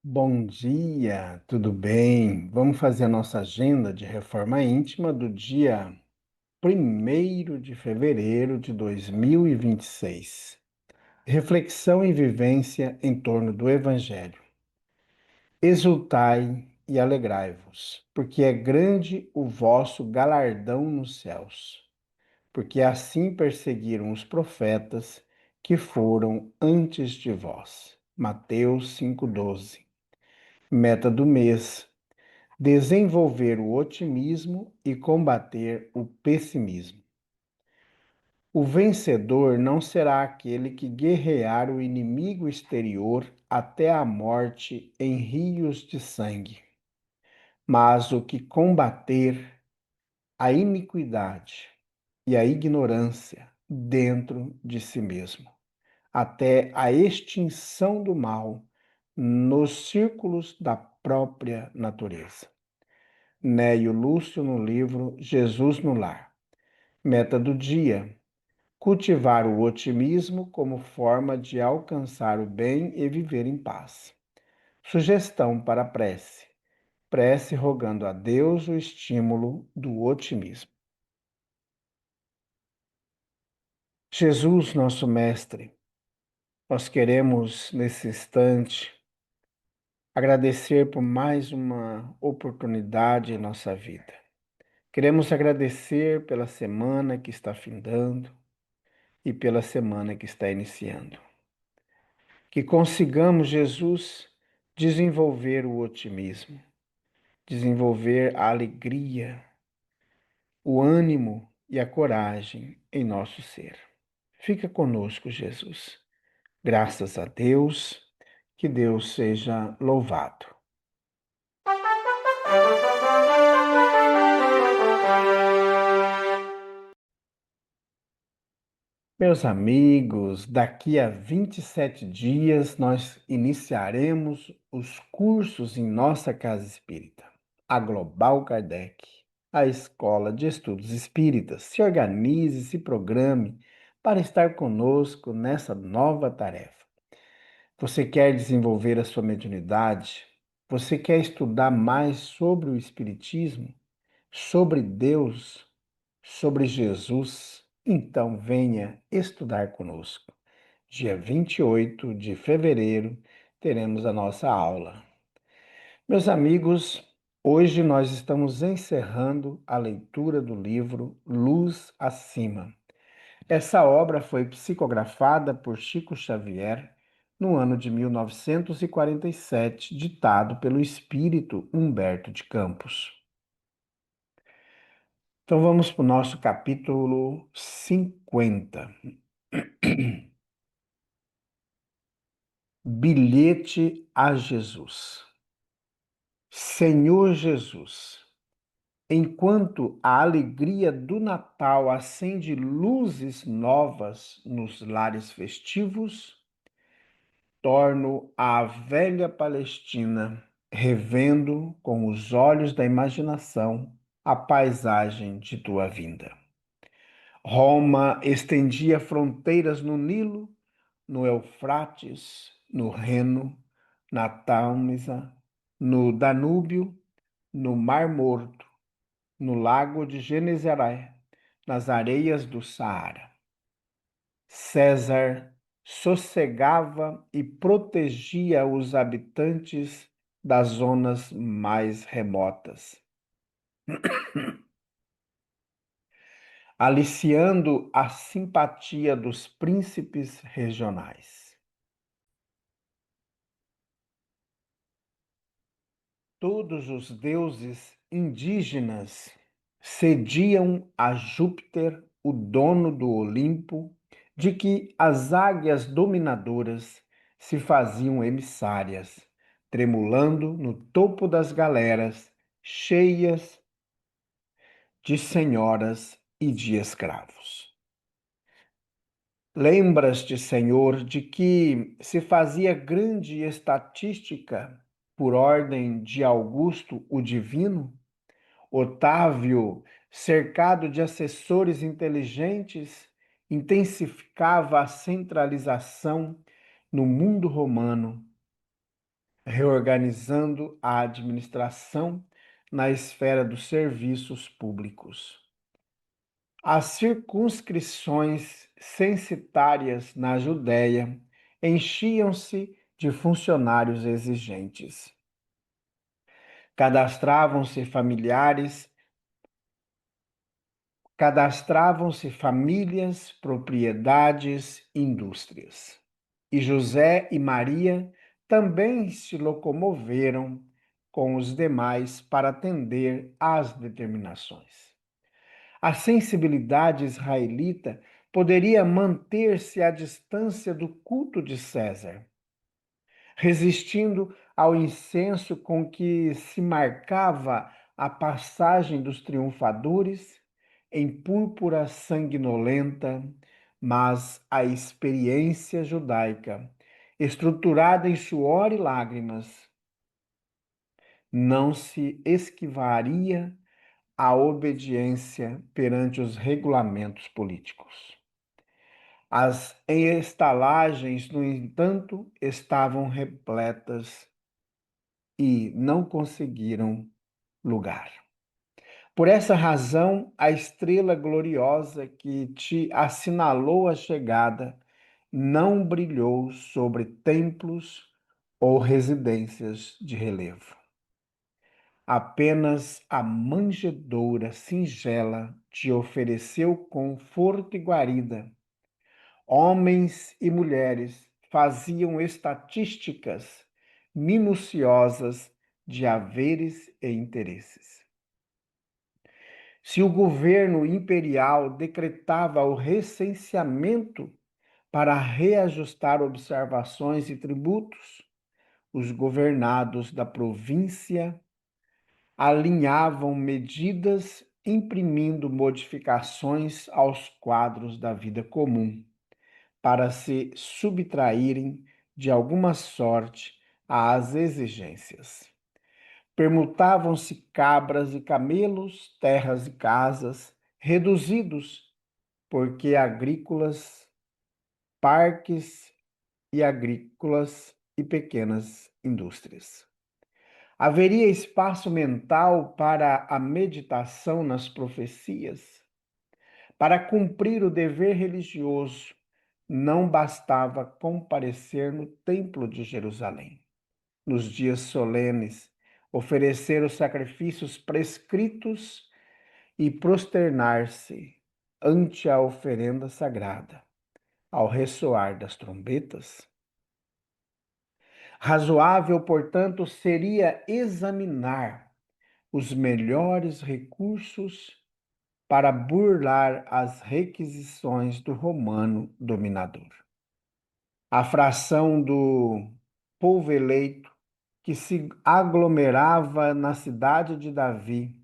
Bom dia, tudo bem? Vamos fazer a nossa agenda de reforma íntima do dia 1º de fevereiro de 2026. Reflexão e vivência em torno do Evangelho. Exultai e alegrai-vos, porque é grande o vosso galardão nos céus, porque assim perseguiram os profetas que foram antes de vós. Mateus 5,12. Meta do mês: desenvolver o otimismo e combater o pessimismo. O vencedor não será aquele que guerrear o inimigo exterior até a morte em rios de sangue, mas o que combater a iniquidade e a ignorância dentro de si mesmo, até a extinção do mal nos círculos da própria natureza. Neio Lúcio no livro Jesus no Lar. Meta do dia: cultivar o otimismo como forma de alcançar o bem e viver em paz. Sugestão para a prece: prece rogando a Deus o estímulo do otimismo. Jesus, nosso Mestre, nós queremos nesse instante agradecer por mais uma oportunidade em nossa vida. Queremos agradecer pela semana que está findando e pela semana que está iniciando. Que consigamos, Jesus, desenvolver o otimismo, desenvolver a alegria, o ânimo e a coragem em nosso ser. Fica conosco, Jesus. Graças a Deus, que Deus seja louvado. Meus amigos, daqui a 27 dias nós iniciaremos os cursos em nossa casa espírita, a Global Kardec, a Escola de Estudos Espíritas. Se organize, se programe para estar conosco nessa nova tarefa. Você quer desenvolver a sua mediunidade? Você quer estudar mais sobre o Espiritismo, sobre Deus, sobre Jesus? Então venha estudar conosco. Dia 28 de fevereiro teremos a nossa aula. Meus amigos, hoje nós estamos encerrando a leitura do livro Luz Acima. Essa obra foi psicografada por Chico Xavier no ano de 1947, ditado pelo espírito Humberto de Campos. Então vamos para o nosso capítulo 50. Bilhete a Jesus. Senhor Jesus, enquanto a alegria do Natal acende luzes novas nos lares festivos, torno à velha Palestina, revendo com os olhos da imaginação a paisagem de tua vinda. Roma estendia fronteiras no Nilo, no Eufrates, no Reno, na Tâmisa, no Danúbio, no Mar Morto, no Lago de Genezaré, nas areias do Saara. César sossegava e protegia os habitantes das zonas mais remotas, aliciando a simpatia dos príncipes regionais. Todos os deuses indígenas cediam a Júpiter, o dono do Olimpo, de que as águias dominadoras se faziam emissárias, tremulando no topo das galeras, cheias de senhoras e de escravos. Lembras-te, Senhor, de que se fazia grande estatística por ordem de Augusto o Divino? Otávio, cercado de assessores inteligentes, intensificava a centralização no mundo romano, reorganizando a administração na esfera dos serviços públicos. As circunscrições censitárias na Judéia enchiam-se de funcionários exigentes. Cadastravam-se familiares, cadastravam-se famílias, propriedades, indústrias. E José e Maria também se locomoveram com os demais para atender às determinações. A sensibilidade israelita poderia manter-se à distância do culto de César, resistindo ao incenso com que se marcava a passagem dos triunfadores em púrpura sanguinolenta, mas a experiência judaica, estruturada em suor e lágrimas, não se esquivaria à obediência perante os regulamentos políticos. As estalagens, no entanto, estavam repletas e não conseguiram lugar. Por essa razão, a estrela gloriosa que te assinalou a chegada não brilhou sobre templos ou residências de relevo. Apenas a manjedoura singela te ofereceu conforto e guarida. Homens e mulheres faziam estatísticas minuciosas de haveres e interesses. Se o governo imperial decretava o recenseamento para reajustar observações e tributos, os governados da província alinhavam medidas imprimindo modificações aos quadros da vida comum, para se subtraírem de alguma sorte às exigências. Permutavam-se cabras e camelos, terras e casas, reduzidos, porque agrícolas, parques e agrícolas e pequenas indústrias. Haveria espaço mental para a meditação nas profecias. Para cumprir o dever religioso, não bastava comparecer no Templo de Jerusalém, nos dias solenes, oferecer os sacrifícios prescritos e prosternar-se ante a oferenda sagrada, ao ressoar das trombetas. Razoável, portanto, seria examinar os melhores recursos para burlar as requisições do romano dominador. A fração do povo eleito que se aglomerava na cidade de Davi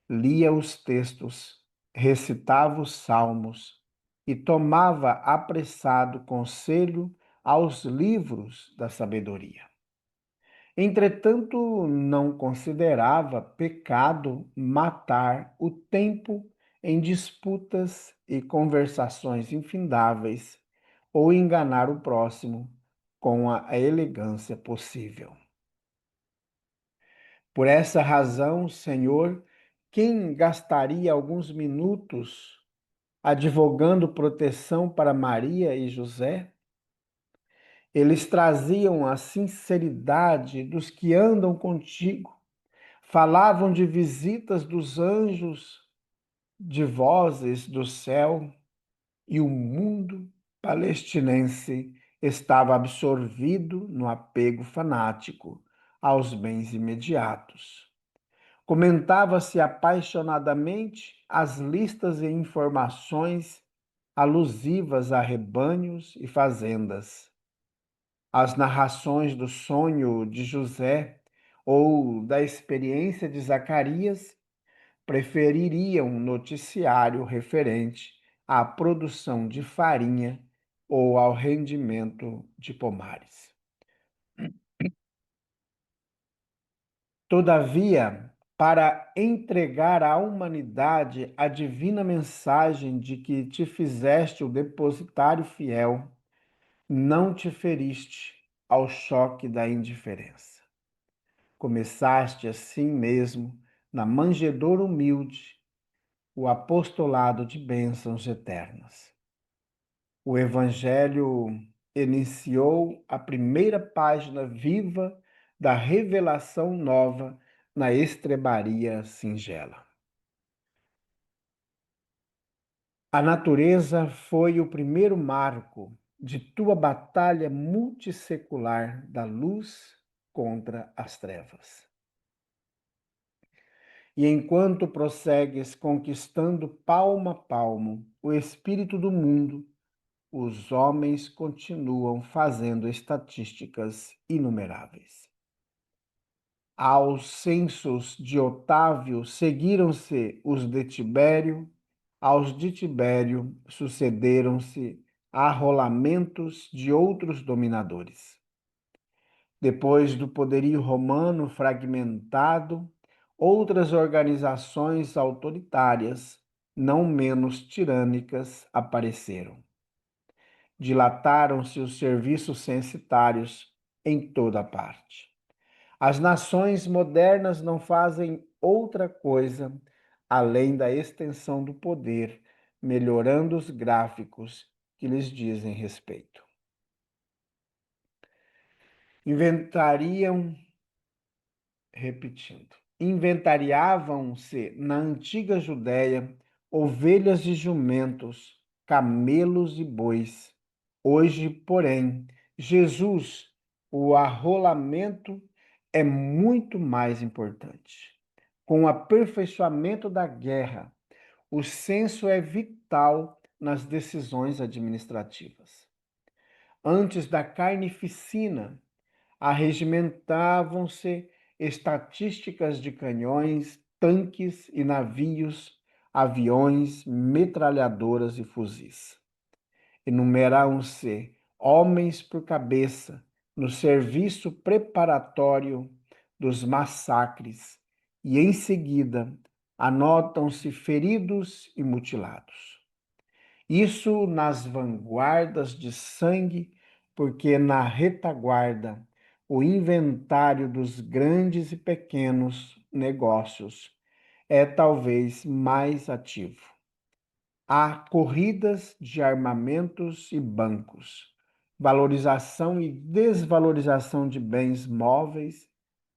lia os textos, recitava os salmos e tomava apressado conselho aos livros da sabedoria. Entretanto, não considerava pecado matar o tempo em disputas e conversações infindáveis ou enganar o próximo com a elegância possível. Por essa razão, Senhor, quem gastaria alguns minutos advogando proteção para Maria e José? Eles traziam a sinceridade dos que andam contigo, falavam de visitas dos anjos, de vozes do céu, e o mundo palestinense estava absorvido no apego fanático aos bens imediatos. Comentava-se apaixonadamente as listas e informações alusivas a rebanhos e fazendas. As narrações do sonho de José ou da experiência de Zacarias prefeririam um noticiário referente à produção de farinha ou ao rendimento de pomares. Todavia, para entregar à humanidade a divina mensagem de que te fizeste o depositário fiel, não te feriste ao choque da indiferença. Começaste assim mesmo, na manjedoura humilde, o apostolado de bênçãos eternas. O Evangelho iniciou a primeira página viva da revelação nova na estrebaria singela. A natureza foi o primeiro marco de tua batalha multissecular da luz contra as trevas. E enquanto prossegues conquistando palmo a palmo o espírito do mundo, os homens continuam fazendo estatísticas inumeráveis. Aos censos de Otávio seguiram-se os de Tibério, aos de Tibério sucederam-se arrolamentos de outros dominadores. Depois do poderio romano fragmentado, outras organizações autoritárias, não menos tirânicas, apareceram. Dilataram-se os serviços censitários em toda parte. As nações modernas não fazem outra coisa além da extensão do poder, melhorando os gráficos que lhes dizem respeito. Inventariavam-se na antiga Judéia ovelhas e jumentos, camelos e bois. Hoje, porém, Jesus, o arrolamento é muito mais importante. Com o aperfeiçoamento da guerra, o censo é vital nas decisões administrativas. Antes da carnificina, arregimentavam-se estatísticas de canhões, tanques e navios, aviões, metralhadoras e fuzis. Enumeravam-se homens por cabeça no serviço preparatório dos massacres e, em seguida, anotam-se feridos e mutilados. Isso nas vanguardas de sangue, porque na retaguarda o inventário dos grandes e pequenos negócios é talvez mais ativo. Há corridas de armamentos e bancos, valorização e desvalorização de bens móveis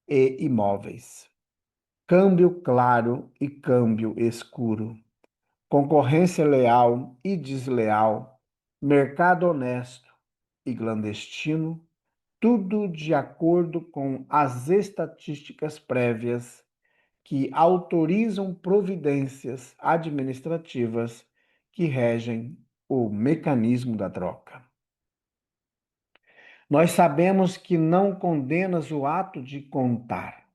e imóveis, câmbio claro e câmbio escuro, concorrência leal e desleal, mercado honesto e clandestino, tudo de acordo com as estatísticas prévias que autorizam providências administrativas que regem o mecanismo da troca. Nós sabemos que não condenas o ato de contar.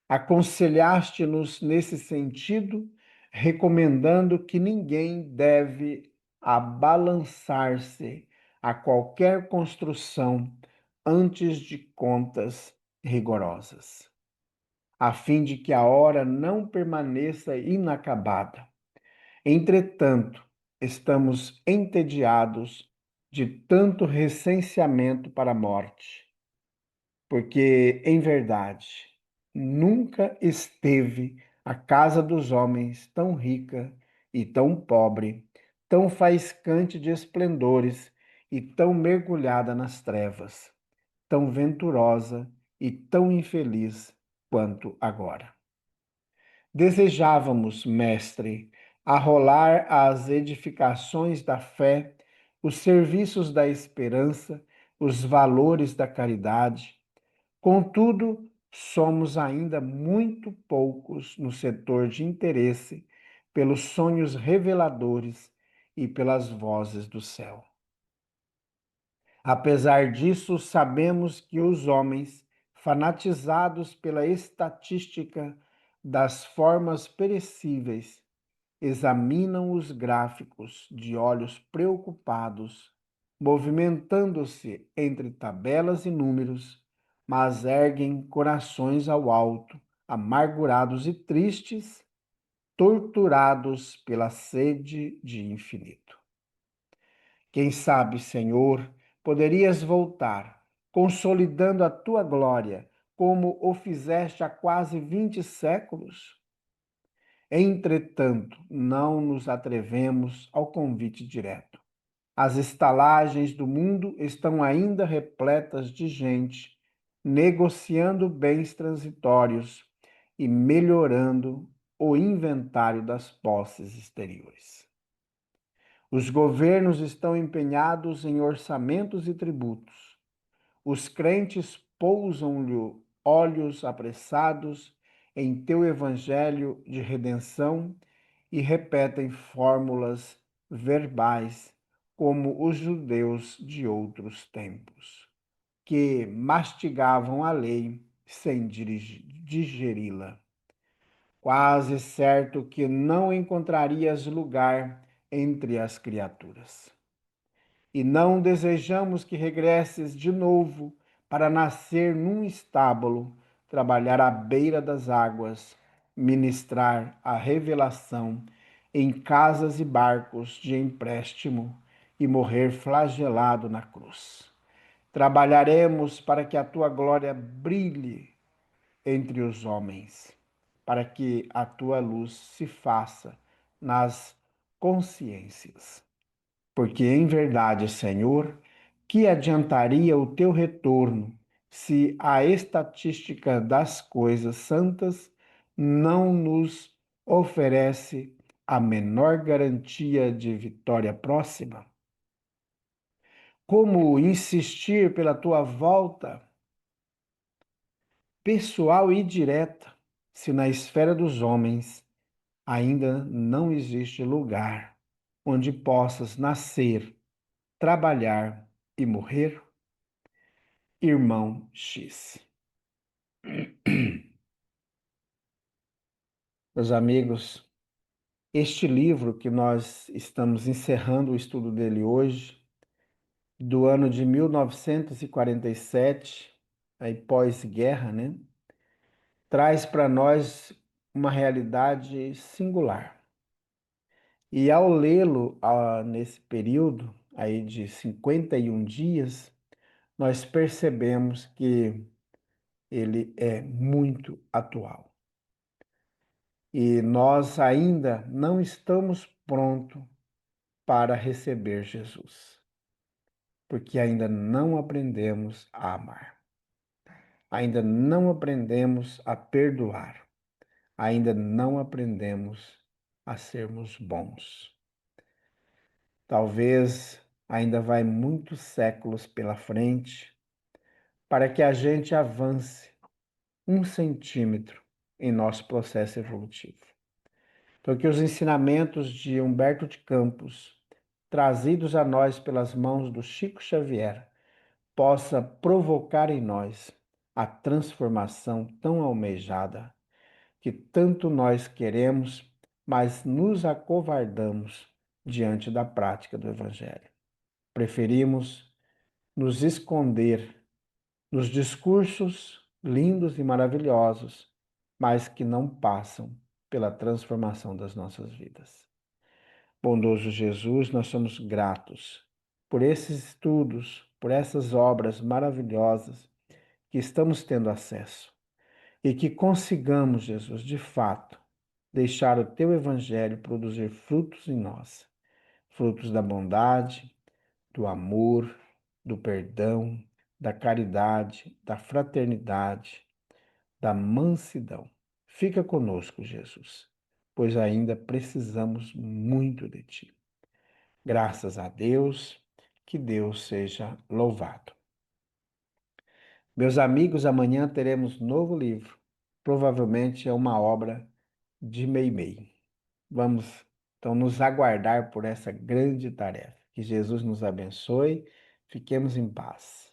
Aconselhaste-nos nesse sentido, recomendando que ninguém deve abalançar-se a qualquer construção antes de contas rigorosas, a fim de que a hora não permaneça inacabada. Entretanto, estamos entediados de tanto recenseamento para a morte, porque, em verdade, nunca esteve a casa dos homens tão rica e tão pobre, tão faiscante de esplendores e tão mergulhada nas trevas, tão venturosa e tão infeliz quanto agora. Desejávamos, mestre, arrolar as edificações da fé, os serviços da esperança, os valores da caridade. Contudo, somos ainda muito poucos no setor de interesse pelos sonhos reveladores e pelas vozes do céu. Apesar disso, sabemos que os homens, fanatizados pela estatística das formas perecíveis, examinam os gráficos de olhos preocupados, movimentando-se entre tabelas e números, mas erguem corações ao alto, amargurados e tristes, torturados pela sede de infinito. Quem sabe, Senhor, poderias voltar, consolidando a tua glória, como o fizeste há quase 20 séculos? Entretanto, não nos atrevemos ao convite direto. As estalagens do mundo estão ainda repletas de gente negociando bens transitórios e melhorando o inventário das posses exteriores. Os governos estão empenhados em orçamentos e tributos. Os crentes pousam-lhe olhos apressados em teu evangelho de redenção e repetem fórmulas verbais como os judeus de outros tempos, que mastigavam a lei sem digeri-la. Quase certo que não encontrarias lugar entre as criaturas. E não desejamos que regresses de novo para nascer num estábulo, trabalhar à beira das águas, ministrar a revelação em casas e barcos de empréstimo e morrer flagelado na cruz. Trabalharemos para que a tua glória brilhe entre os homens, para que a tua luz se faça nas consciências. Porque em verdade, Senhor, que adiantaria o teu retorno se a estatística das coisas santas não nos oferece a menor garantia de vitória próxima? Como insistir pela tua volta pessoal e direta, se na esfera dos homens ainda não existe lugar onde possas nascer, trabalhar e morrer? Irmão X. Meus amigos, este livro que nós estamos encerrando o estudo dele hoje, do ano de 1947, aí pós-guerra, né? Traz para nós uma realidade singular. E ao lê-lo nesse período aí de 51 dias, nós percebemos que ele é muito atual. E nós ainda não estamos prontos para receber Jesus, porque ainda não aprendemos a amar, ainda não aprendemos a perdoar, ainda não aprendemos a sermos bons. Talvez ainda vai muitos séculos pela frente para que a gente avance 1 centímetro em nosso processo evolutivo. Então, que os ensinamentos de Humberto de Campos, trazidos a nós pelas mãos do Chico Xavier, possa provocar em nós a transformação tão almejada que tanto nós queremos, mas nos acovardamos diante da prática do Evangelho. Preferimos nos esconder nos discursos lindos e maravilhosos, mas que não passam pela transformação das nossas vidas. Bondoso Jesus, nós somos gratos por esses estudos, por essas obras maravilhosas que estamos tendo acesso e que consigamos, Jesus, de fato, deixar o teu evangelho produzir frutos em nós, frutos da bondade, do amor, do perdão, da caridade, da fraternidade, da mansidão. Fica conosco, Jesus, pois ainda precisamos muito de ti. Graças a Deus, que Deus seja louvado. Meus amigos, amanhã teremos novo livro. Provavelmente é uma obra de Meimei. Vamos então nos aguardar por essa grande tarefa. Que Jesus nos abençoe. Fiquemos em paz.